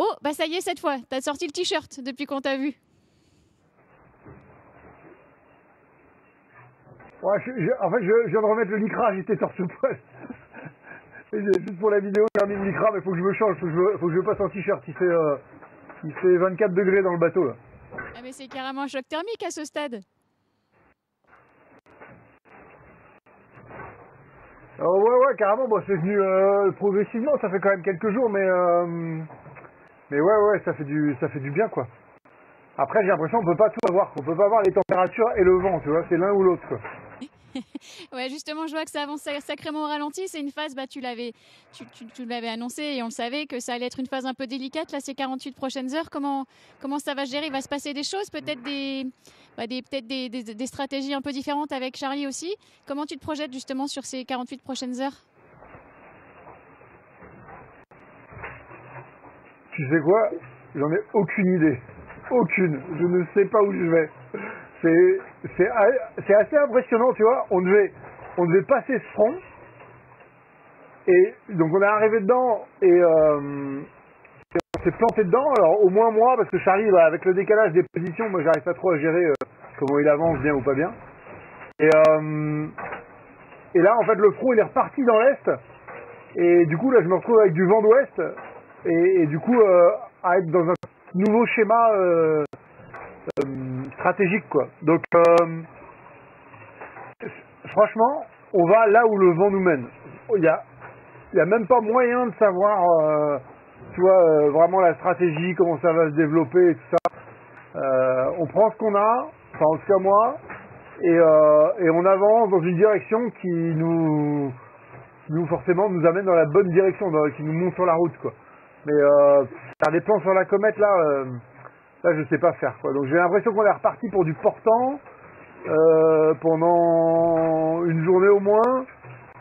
Oh, bah ça y est, cette fois, t'as sorti le t-shirt depuis qu'on t'a vu. Ouais, en fait, je viens de remettre le lycra, j'étais torse-poil. Juste pour la vidéo, j'ai remis le lycra, mais faut que je me change, faut que je passe en t-shirt. Il fait 24 degrés dans le bateau, là. Ah mais c'est carrément un choc thermique à ce stade. Ouais, carrément, bon, c'est venu progressivement, ça fait quand même quelques jours, mais ouais, ça fait du bien, quoi. Après, j'ai l'impression qu'on peut pas tout avoir, qu'on peut pas avoir les températures et le vent, tu vois, c'est l'un ou l'autre, quoi. Ouais, justement, je vois que ça avance sacrément au ralenti. C'est une phase, bah, tu l'avais annoncé et on le savait que ça allait être une phase un peu délicate, là, ces 48 prochaines heures. Comment ça va se gérer? Il va se passer des choses, peut-être des stratégies un peu différentes avec Charlie aussi. Comment tu te projettes justement sur ces 48 prochaines heures? Tu sais quoi? J'en ai aucune idée. Aucune. Je ne sais pas où je vais. C'est assez impressionnant, tu vois. On devait passer ce front. Et donc on est arrivé dedans et on s'est planté dedans. Alors au moins moi, parce que Charlie, bah, avec le décalage des positions, moi j'arrive pas trop à gérer comment il avance, bien ou pas bien. Et là, en fait, le front il est reparti dans l'est. Et du coup, là, je me retrouve avec du vent d'ouest. Et du coup, à être dans un nouveau schéma stratégique, quoi. Donc, franchement, on va là où le vent nous mène. Il y a même pas moyen de savoir, tu vois, vraiment la stratégie, comment ça va se développer et tout ça. On prend ce qu'on a, enfin en tout cas moi, et on avance dans une direction qui nous forcément nous amène dans la bonne direction, qui nous monte sur la route, quoi. Mais faire des plans sur la comète là je sais pas faire, quoi. Donc j'ai l'impression qu'on est reparti pour du portant pendant une journée au moins.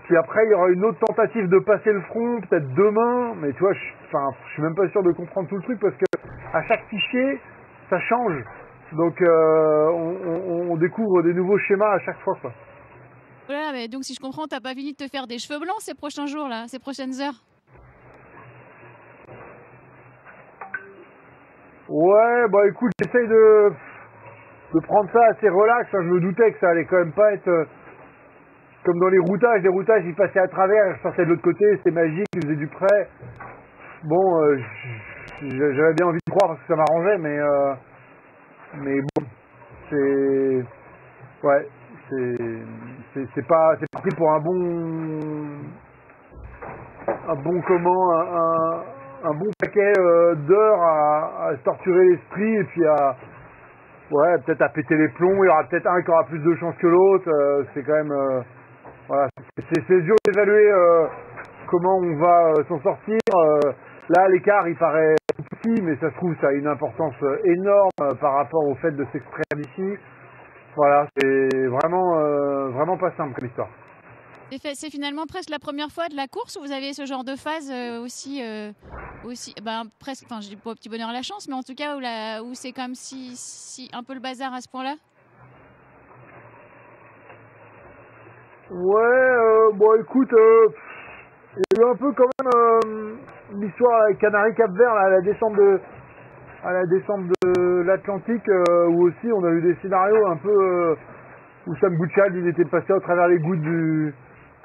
Puis après il y aura une autre tentative de passer le front, peut-être demain. Mais tu vois, je suis même pas sûr de comprendre tout le truc parce que à chaque fichier ça change. Donc on découvre des nouveaux schémas à chaque fois, quoi. Voilà, mais donc si je comprends, t'as pas fini de te faire des cheveux blancs ces prochains jours là, ces prochaines heures? Ouais, bah écoute, j'essaye de prendre ça assez relax. Hein. Je me doutais que ça allait quand même pas être comme dans les routages. Les routages, ils passaient à travers, je sortais de l'autre côté, c'était magique, ils faisaient du prêt. Bon, j'avais bien envie de croire parce que ça m'arrangeait, mais bon, c'est... Ouais, c'est parti pour un bon comment, un bon paquet d'heures à se torturer l'esprit et puis ouais, peut-être à péter les plombs. Il y aura peut-être un qui aura plus de chance que l'autre. C'est quand même, voilà, c'est dur d'évaluer comment on va s'en sortir. Là, l'écart, il paraît tout petit, mais ça se trouve, ça a une importance énorme par rapport au fait de s'extraire d'ici. Voilà, c'est vraiment pas simple comme histoire. C'est finalement presque la première fois de la course où vous avez ce genre de phase aussi, presque, enfin je dis pas au petit bonheur la chance, mais en tout cas où c'est quand même si un peu le bazar à ce point-là. Ouais, bon écoute, il y a eu un peu quand même l'histoire avec Canary Cap-Vert à la descente de l'Atlantique, où aussi on a eu des scénarios un peu où Sam Bouchard il était passé au travers les gouttes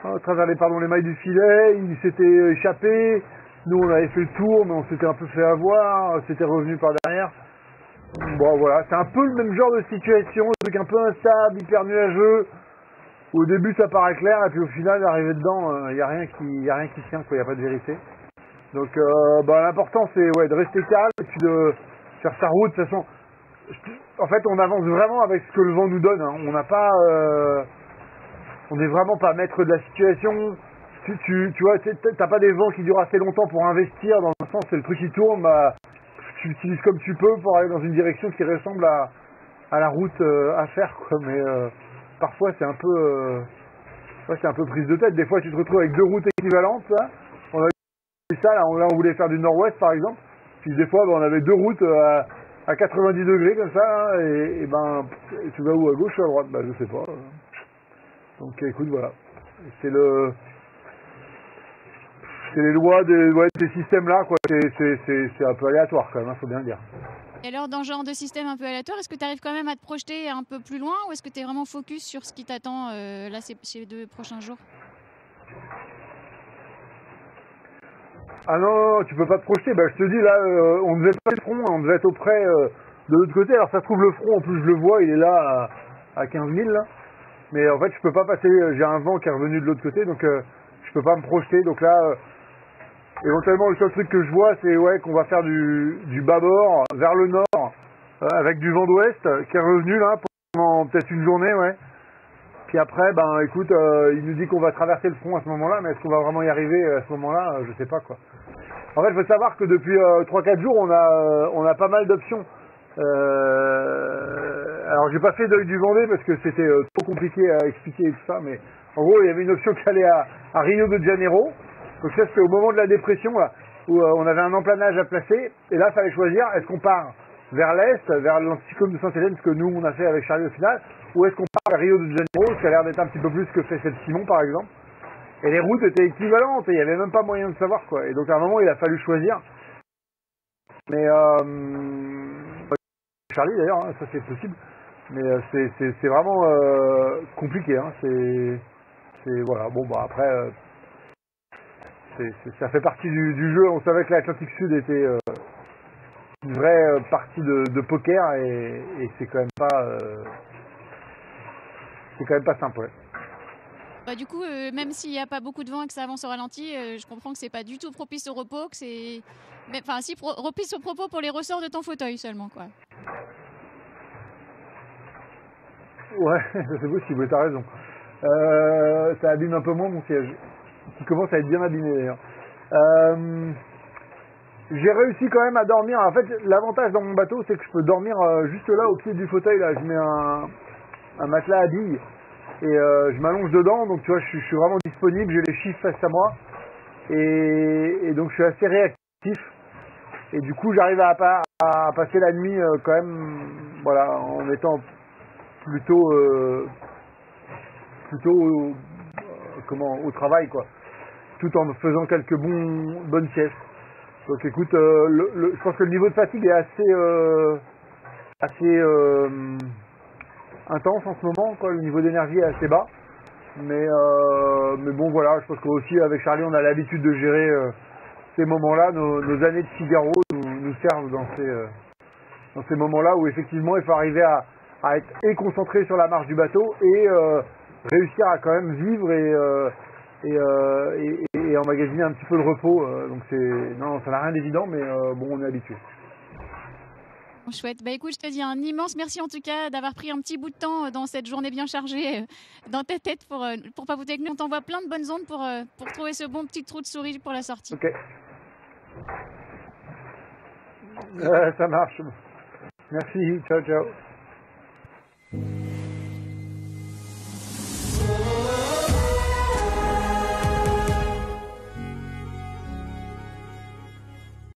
au travers les mailles du filet, il s'était échappé, nous on avait fait le tour mais on s'était un peu fait avoir, c'était revenu par derrière. Bon voilà, c'est un peu le même genre de situation, un truc un peu instable, hyper nuageux. Au début ça paraît clair et puis au final arrivé dedans, il y a rien qui tient, quoi, il n'y a pas de vérité. Donc l'important c'est de rester calme et puis de faire sa route. De toute façon, en fait on avance vraiment avec ce que le vent nous donne. Hein. On n'est vraiment pas maître de la situation. Tu vois, t'as pas des vents qui durent assez longtemps pour investir. Dans le sens, c'est le truc qui tourne, bah, tu l'utilises comme tu peux pour aller dans une direction qui ressemble à la route à faire, quoi. Mais parfois c'est un peu prise de tête. Des fois tu te retrouves avec deux routes équivalentes. Là. On a eu ça, là on voulait faire du nord-ouest par exemple. Puis des fois on avait deux routes à 90 degrés comme ça. Hein, et ben tu vas où, à gauche ou à droite? Bah je sais pas. Donc écoute, voilà. C'est c'est les lois de ces systèmes-là, quoi. C'est un peu aléatoire quand même, hein, faut bien le dire. Et alors, dans ce genre de système un peu aléatoire, est-ce que tu arrives quand même à te projeter un peu plus loin ou est-ce que tu es vraiment focus sur ce qui t'attend là ces 2 prochains jours? Ah non, tu peux pas te projeter. Bah, je te dis, là, on devait pas le front, on devait être auprès de l'autre côté. Alors ça se trouve, le front, en plus, je le vois, il est là à 15 000, là. Mais en fait, je peux pas passer, j'ai un vent qui est revenu de l'autre côté, donc je peux pas me projeter. Donc là, éventuellement, le seul truc que je vois, c'est qu'on va faire du bâbord vers le nord, avec du vent d'ouest qui est revenu là pendant peut-être une journée, ouais. Puis après, ben écoute, il nous dit qu'on va traverser le front à ce moment-là, mais est-ce qu'on va vraiment y arriver à ce moment-là? Je sais pas, quoi. En fait, il faut savoir que depuis 3-4 jours, on a pas mal d'options. Alors, j'ai pas fait d'œil du Vendée parce que c'était trop compliqué à expliquer et tout ça, mais en gros, il y avait une option qui allait à Rio de Janeiro. Donc ça, c'était au moment de la dépression, là, où on avait un emplanage à placer, et là, il fallait choisir, est-ce qu'on part vers l'est, vers l'anticyclone de Sainte-Hélène, ce que nous, on a fait avec Charlie au final, ou est-ce qu'on part vers Rio de Janeiro, ce qui a l'air d'être un petit peu plus que fait cette Simon, par exemple. Et les routes étaient équivalentes, et il n'y avait même pas moyen de savoir, quoi. Et donc, à un moment, il a fallu choisir. Mais, Charlie, d'ailleurs, hein, ça c'est possible. Mais c'est vraiment compliqué, hein. Voilà, bon, bah, après, ça fait partie du jeu. On savait que l'Atlantique Sud était une vraie partie de poker, et c'est quand même pas... c'est quand même pas simple, ouais. Bah, du coup, même s'il n'y a pas beaucoup de vent et que ça avance au ralenti, je comprends que c'est pas du tout propice au repos, que c'est... Enfin, si, propice au propos pour les ressorts de ton fauteuil seulement, quoi. Ouais, c'est possible, t'as raison. Ça abîme un peu moins mon siège, qui commence à être bien abîmé d'ailleurs. J'ai réussi quand même à dormir. En fait, l'avantage dans mon bateau, c'est que je peux dormir juste là, au pied du fauteuil. Là, je mets un matelas à billes et je m'allonge dedans. Donc, tu vois, je suis vraiment disponible. J'ai les chiffres face à moi et donc je suis assez réactif. Et du coup, j'arrive à passer la nuit quand même, voilà, en étant plutôt au travail, quoi, tout en faisant quelques bonnes siestes. Donc écoute, je pense que le niveau de fatigue est assez intense en ce moment, quoi. Le niveau d'énergie est assez bas, mais bon, voilà, je pense qu'aussi avec Charlie, on a l'habitude de gérer ces moments-là. Nos années de Figaro nous servent dans ces moments-là où effectivement il faut arriver à être concentré sur la marche du bateau et réussir à quand même vivre et emmagasiner un petit peu de repos. Donc non, ça n'a rien d'évident, mais bon, on est habitué. Chouette. Bah écoute, je te dis un immense merci en tout cas d'avoir pris un petit bout de temps dans cette journée bien chargée dans ta tête pour papoter avec nous. On t'envoie plein de bonnes ondes pour trouver ce bon petit trou de souris pour la sortie. Ok. Ça marche. Merci. Ciao, ciao.